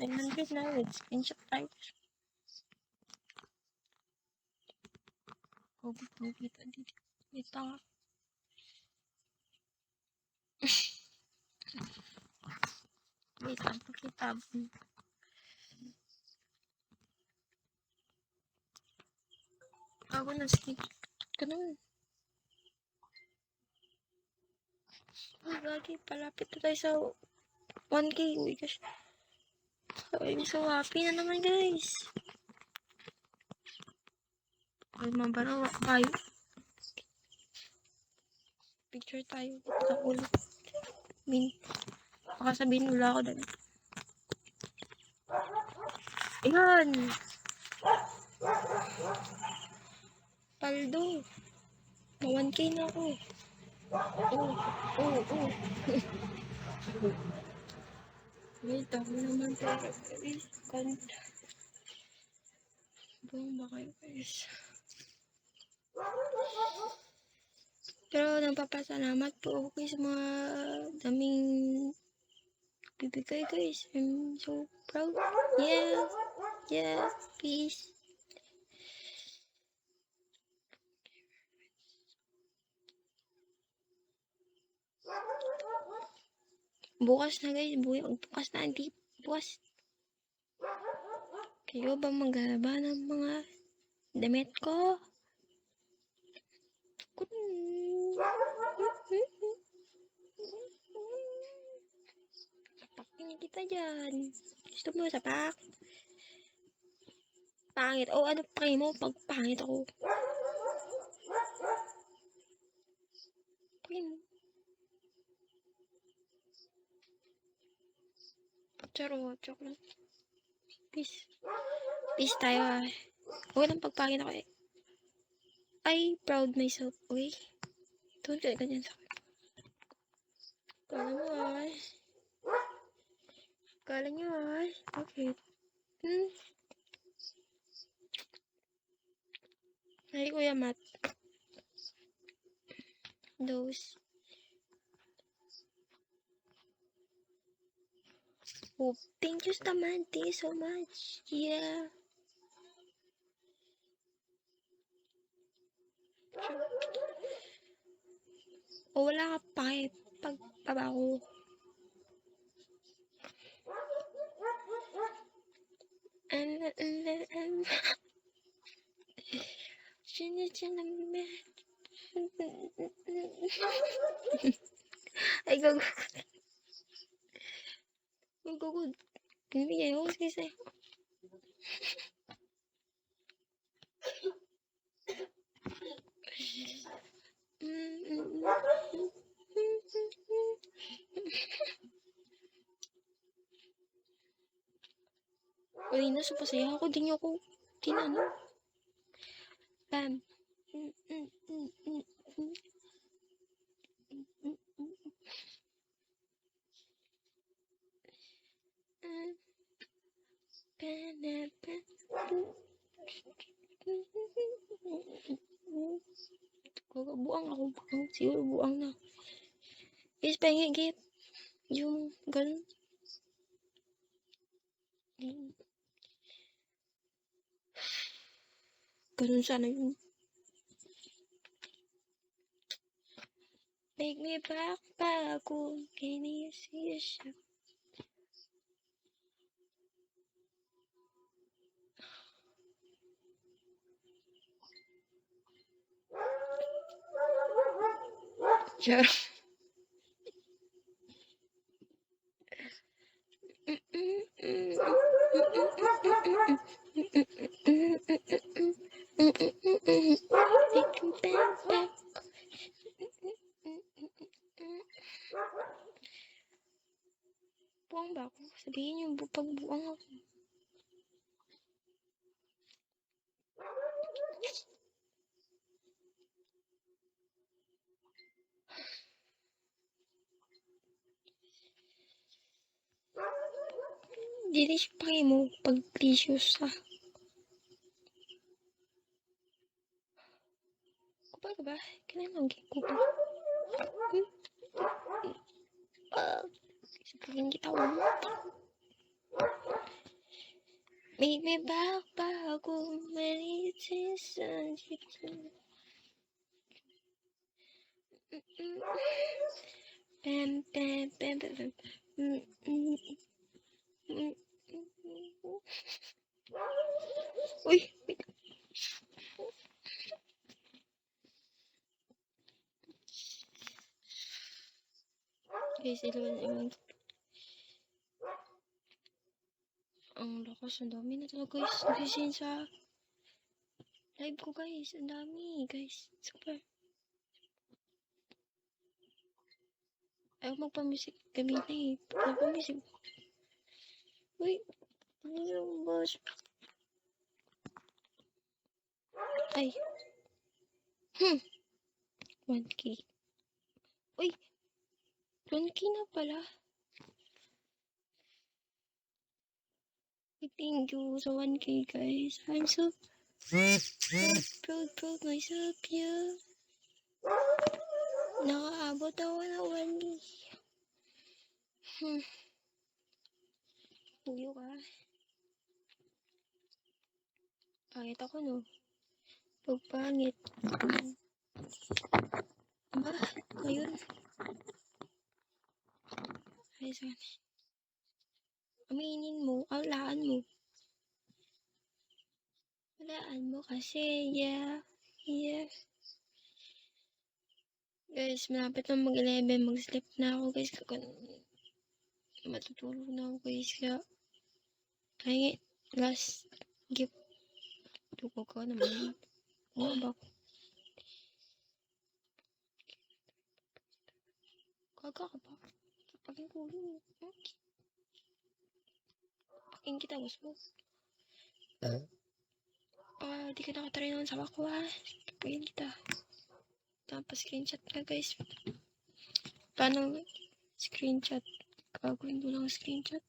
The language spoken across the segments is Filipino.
900 na. Let's screenshot tayo. Pogi pa dito. Dito nga. Wait lang, pakita. Ako na, screenshot ka naman. Ay, gagi, palapit na tayo sa 1K. Uy, gosh. Ay, so happy na naman, guys. Ay, mabarawa tayo. Picture tayo. Ito ulit. Baka sabihin wala ako dali. Ayan. Paldo. Na 1K na ako. Oh. Wait, ako naman pero guys. Ganda. Buong ba kayo guys? Pero nagpapasalamat po ako guys sa mga daming bibigay guys. I'm so proud. Yeah, peace. Bukas na guys, bukas na hindi. Bukas. Kayo ba maglalaba ng mga damit ko? Sapakin kita dyan. Gusto mo sapak? Pangit. Oh, ano pakay mo pag pangit ako? Pakay mo. Joke lang. Peace tayo ah. Huwag lang pagpangit ako eh. I proud myself. Okay? Don't get ganyan sa akin. Kala nyo ay. Okay. Ay, Kuya Matt. Those. Oh, thank you so much. Yeah. O wala ka pa eh. Pagpaba ko. Ay, gago. Gago. Bibigay ako kasi. Uy, nasa pasaya ako. Di niyo ako tinano. Bam. Buang ako. Siguro buang na. Is pengen git. Yung ganun. Ganun sana yun. Make me back kung kinisiya siya. Char. Buang ba ako? Sabihin yung pagbuang ako. Dili siya pakay mo pag precious ha. Kupal ka ba? Kailan ang kupal? Sabihin kita Make me bago malitis ang jeep. Bam, bam, bam, bam, bam. Uy, wait. Guys, ang lakas, ang dami na talaga guys. Nagisin sa live ko guys. Ang dami guys. Super. Ayaw magpa-music kami na eh. Magpa-music. Uy, ano yung boss? Ay. 1K. Uy, 1K na pala. Thank you sa 1K guys. I'm so proud myself, yeah. Nakaabot ako ng 1K. Huyo ka. Pangit ako no. Pagpangit. Ba? Ayun. Ay, sana. Aminin mo. Walaan mo. Walaan mo kasi. Yeah. Yeah. Guys, malapit na mag-11. Mag-sleep na ako guys. Matutulog na ako guys. Kaya last gift. Tuko ko naman. Oo ba? Kaga ka ba? Pagin ko yun. Pagin kita gusto mo. Di ka nakatry naman sa ako ha. Pagin kita. Tapos screenshot ka guys. Paano screenshot? Gagawin ko lang screenshot.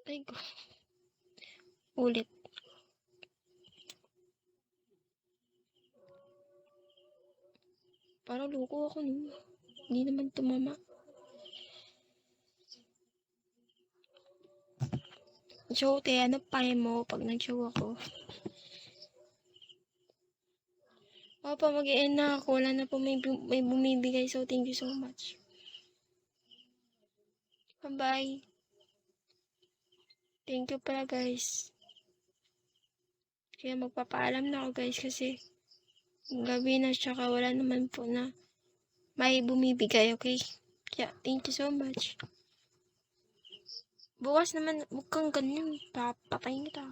Ay ko. Ulit. Parang loko ako no. Hindi naman tumama. Show te, ano pa mo pag nag-show ako? Opo, mag-i-end na ako. Wala na po may bumibigay. So, thank you so much. Bye-bye. Thank you pala guys. Kaya magpapaalam na ako guys kasi gabi na tsaka wala naman po na may bumibigay, okay? Kaya, thank you so much. Bukas naman, huwag kang ganyan. Papatayin kita.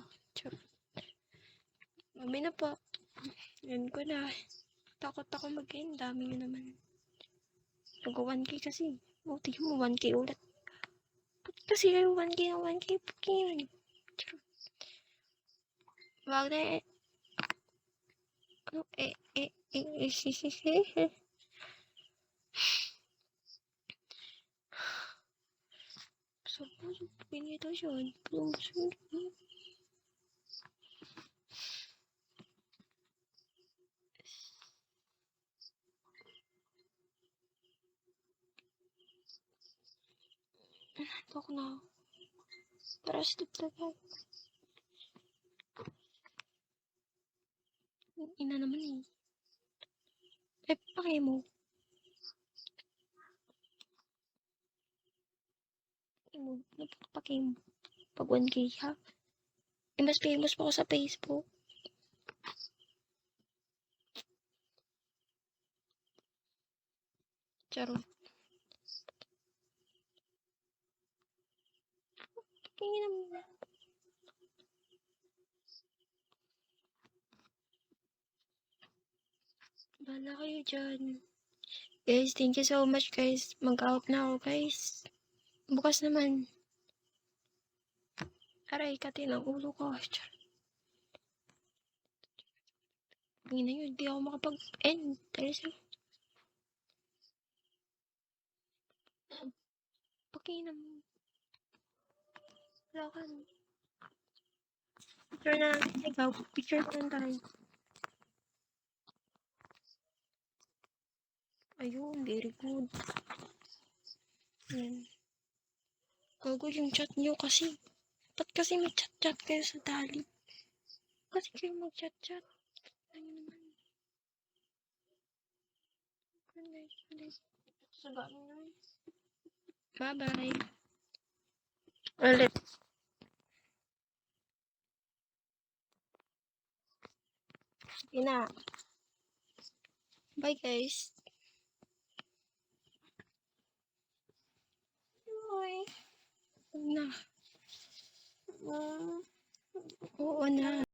Mami na po. Yan ko na. Takot ako mag-end. Dami nyo naman. Nag-1K kasi. Tingnan mo 1K ulit. Kasi kayo 1K na 1K. Pagkin. Wag na eh. Ano Suppose pinito siya. Tok na. Para sleep talaga. Ina naman eh. Pakay mo. Pakay mo. Pag 1K ha. Mas famous pa ako sa Facebook. Charot. Tingin naman. Bala kayo dyan. Guys, thank you so much guys. Mag-out na ako guys. Bukas naman. Aray, kati ng ulo ko. Hindi na yun. Di ako makapag-end. Dahil sa... Pakinam. Wala ka. Picture na lang. Ikaw, picture na lang tayo. Ayun, very good. Yan. Gago yung chat nyo kasi. Ba't kasi may chat-chat kayo sa dali? Kasi kayo mag-chat-chat. Ano naman? Bye-bye. Ulit. Ina. Bye, guys. Bye. Na. Oo na.